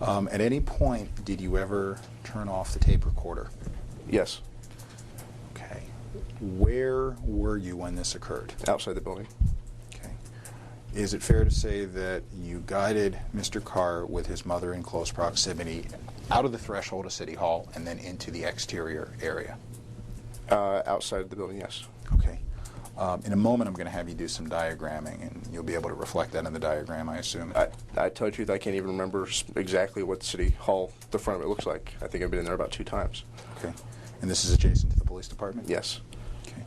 At any point, did you ever turn off the tape recorder? Yes. Okay. Where were you when this occurred? Outside the building. Okay. Is it fair to say that you guided Mr. Karr with his mother in close proximity out of the threshold of City Hall and then into the exterior area? Outside the building, yes. Okay. In a moment, I'm going to have you do some diagramming, and you'll be able to reflect that in the diagram, I assume. I tell you the truth, I can't even remember exactly what City Hall, the front of it looks like. I think I've been in there about 2 times. Okay. And this is adjacent to the police department? Yes. Okay.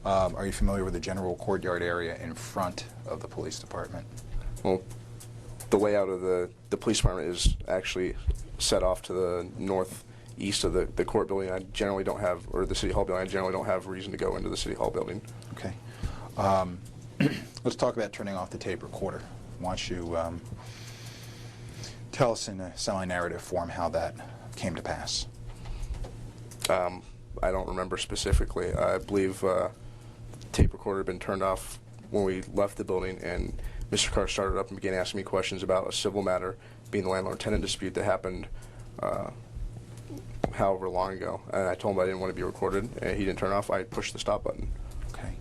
Are you familiar with the general courtyard area in front of the police department? Well, the layout of the police department is actually set off to the northeast of the court building. I generally don't have, or the City Hall building, I generally don't have reason to go into the City Hall building. Okay. Let's talk about turning off the tape recorder. Why don't you tell us in a semi-narrative form how that came to pass? I don't remember specifically. I believe the tape recorder had been turned off when we left the building, and Mr. Karr started up and began asking me questions about a civil matter, being the landlord-tenant dispute that happened however long ago. And I told him I didn't want to be recorded, and he didn't turn it off. I pushed the stop button. Okay.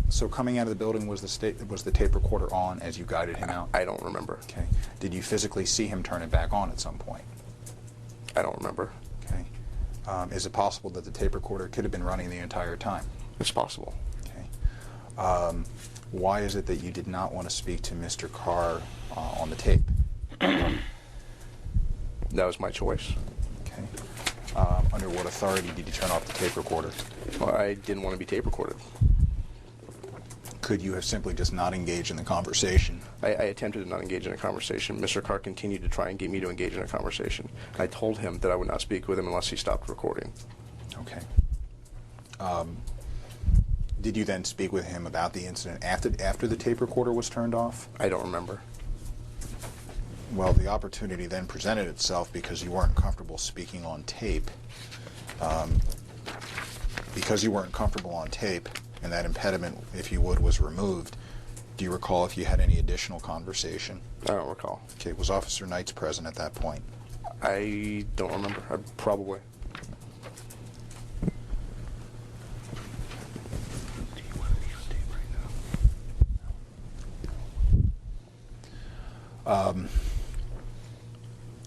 So coming out of the building, was the tape recorder on as you guided him out? I don't remember. Okay. Did you physically see him turn it back on at some point? I don't remember. Okay. Is it possible that the tape recorder could have been running the entire time? It's possible. Okay. Why is it that you did not want to speak to Mr. Karr on the tape? That was my choice. Okay. Under what authority did you turn off the tape recorder? Well, I didn't want to be tape recorded. Could you have simply just not engaged in the conversation? I attempted to not engage in a conversation. Mr. Karr continued to try and get me to engage in a conversation. I told him that I would not speak with him unless he stopped recording. Okay. Did you then speak with him about the incident after the tape recorder was turned off? I don't remember. Well, the opportunity then presented itself because you weren't comfortable speaking on tape. Because you weren't comfortable on tape, and that impediment, if you would, was removed, do you recall if you had any additional conversation? I don't recall. Okay, was Officer Knights present at that point? I don't remember. Probably.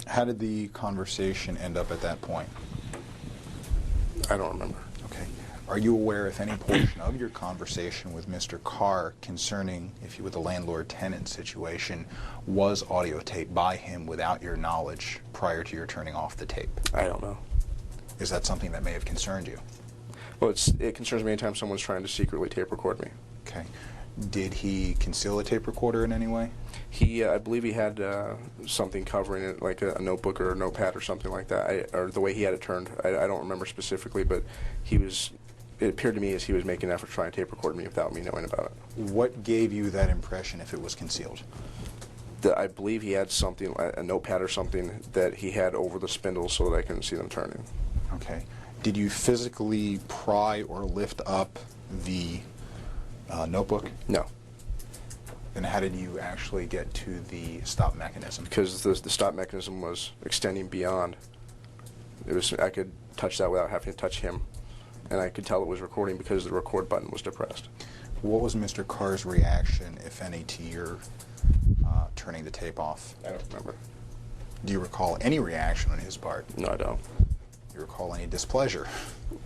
How did the conversation end up at that point? I don't remember. Okay. Are you aware if any portion of your conversation with Mr. Karr concerning, if you would, the landlord-tenant situation was audio taped by him without your knowledge prior to your turning off the tape? I don't know. Is that something that may have concerned you? Well, it concerns me anytime someone's trying to secretly tape record me. Okay. Did he conceal a tape recorder in any way? I believe he had something covering it, like a notebook or a notepad or something like that, or the way he had it turned. I don't remember specifically, but it appeared to me as he was making an effort to try and tape record me without me knowing about it. What gave you that impression if it was concealed? I believe he had something, a notepad or something, that he had over the spindles so that I couldn't see them turning. Okay. Did you physically pry or lift up the notebook? No. Then how did you actually get to the stop mechanism? Because the stop mechanism was extending beyond. I could touch that without having to touch him, and I could tell it was recording because the record button was depressed. What was Mr. Karr's reaction, if any, to your turning the tape off? I don't remember. Do you recall any reaction on his part? No, I don't. Do you recall any displeasure?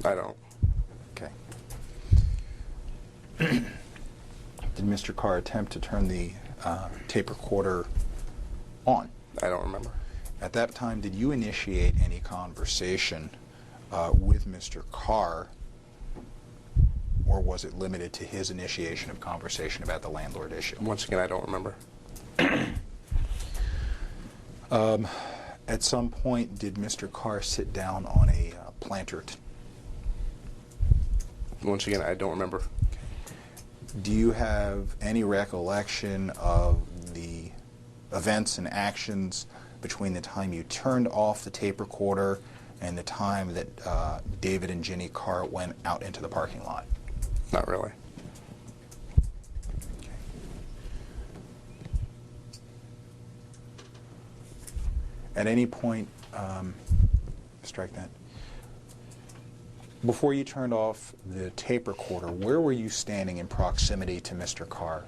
I don't. Okay. Did Mr. Karr attempt to turn the tape recorder on? I don't remember. At that time, did you initiate any conversation with Mr. Karr, or was it limited to his initiation of conversation about the landlord issue? Once again, I don't remember. At some point, did Mr. Karr sit down on a planter? Once again, I don't remember. Do you have any recollection of the events and actions between the time you turned off the tape recorder and the time that David and Ginny Karr went out into the parking lot? Not really. Okay. At any point, strike that. Before you turned off the tape recorder, where were you standing in proximity to Mr. Karr?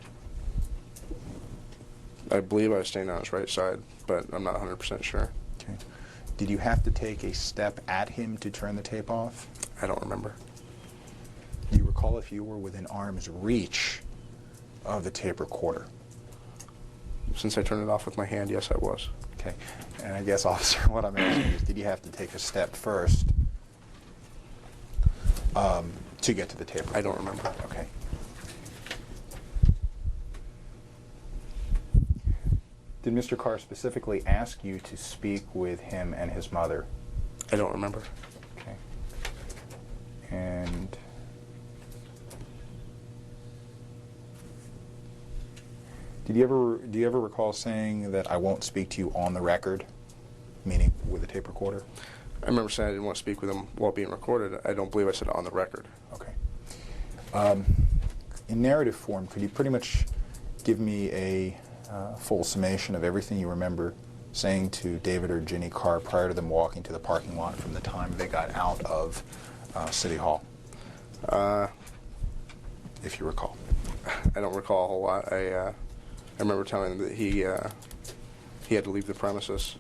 I believe I was standing on his right side, but I'm not 100% sure. Okay. Did you have to take a step at him to turn the tape off? I don't remember. Do you recall if you were within arm's reach of the tape recorder? Since I turned it off with my hand, yes, I was. Okay. And I guess, officer, what I'm asking is, did you have to take a step first to get to the tape recorder? I don't remember. Okay. Did Mr. Karr specifically ask you to speak with him and his mother? I don't remember. Okay. And do you ever recall saying that I won't speak to you on the record, meaning with a tape recorder? I remember saying I didn't want to speak with him while being recorded. I don't believe I said it on the record. Okay. In narrative form, could you pretty much give me a full summation of everything you remember saying to David or Ginny Karr prior to them walking to the parking lot from the time they got out of City Hall? If you recall. I don't recall a whole lot. I remember telling him that he had to leave the premises.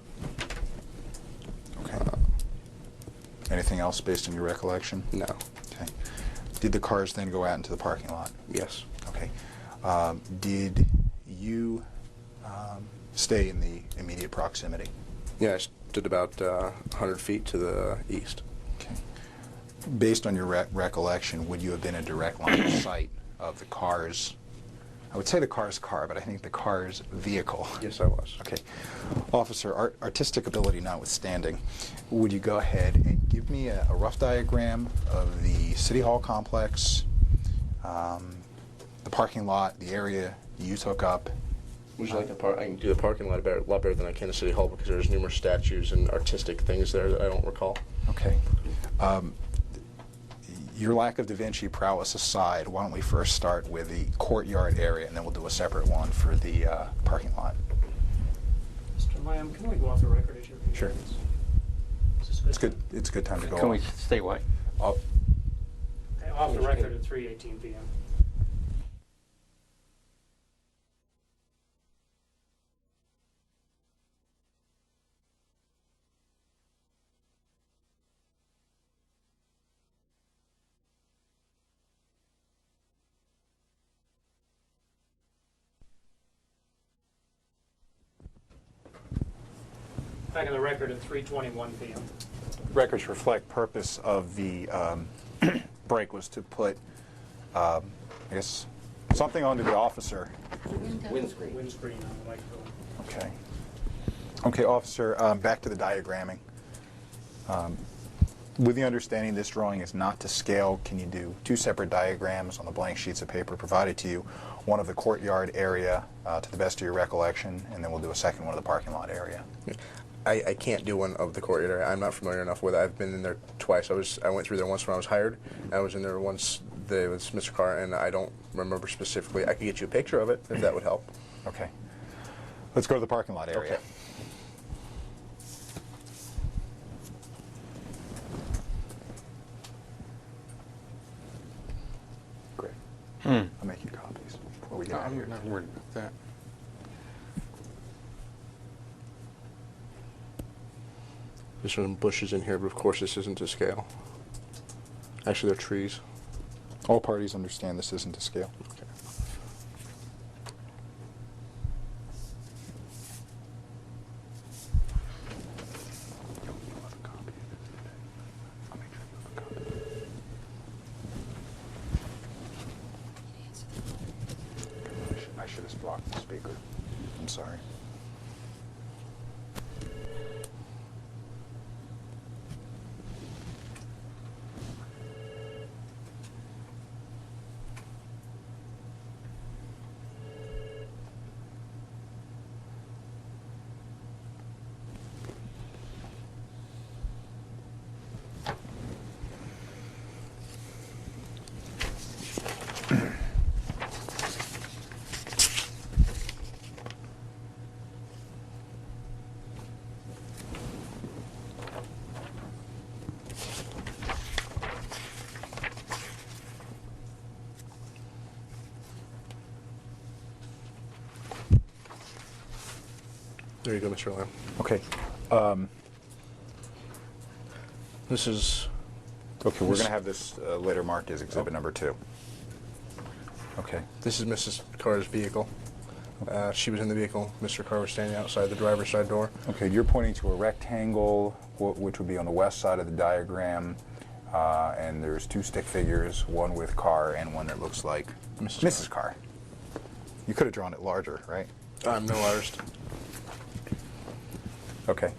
Okay. Anything else based on your recollection? No. Okay. Did the cars then go out into the parking lot? Yes. Okay. Did you stay in the immediate proximity? Yeah, I stood about 100 feet to the east. Okay. Based on your recollection, would you have been a direct line of sight of the car's, I would say the car's car, but I think the car's vehicle? Yes, I was. Okay. Officer, artistic ability notwithstanding, would you go ahead and give me a rough diagram of the City Hall complex, the parking lot, the area you took up? Would you like the I can do the parking lot a lot better than I can the City Hall because there's numerous statues and artistic things there that I don't recall. Okay. Your lack of Da Vinci prowess aside, why don't we first start with the courtyard area, and then we'll do a separate one for the parking lot. Mr. Lamb, can we go off the record at your convenience? Sure. It's good. It's a good time to go. Can we stay what? Oh, Off the record at 3:18 p.m. Back on the record at 3:21 p.m. records reflect purpose of the break was to put, I guess, something onto the officer. Windscreen. Windscreen on the microphone. Okay. Okay, officer, back to the diagramming. With the understanding this drawing is not to scale, can you do two separate diagrams on the blank sheets of paper provided to you, one of the courtyard area to the best of your recollection, and then we'll do a second one of the parking lot area? I can't do one of the courtyard area. I'm not familiar enough with it. I've been in there twice. I went through there once when I was hired. I was in there once with Mr. Karr, and I don't remember specifically. I could get you a picture of it if that would help. Okay. Let's go to the parking lot area. Okay. Great. I'll make you copies before we get out of here. I'm not worried about that. There's some bushes in here, but of course this isn't to scale. Actually, they're trees. All parties understand this isn't to scale. Okay. I should have blocked the speaker. I'm sorry. There you go, Mr. Lamb. Okay. This is... Okay, we're going to have this later marked as exhibit number 2. Okay. This is Mrs. Karr's vehicle. She was in the vehicle. Mr. Karr was standing outside the driver's side door. Okay, you're pointing to a rectangle, which would be on the west side of the diagram, and there's 2 stick figures, one with Karr and one that looks like Mrs. Karr. You could have drawn it larger, right? I'm no artist. Okay.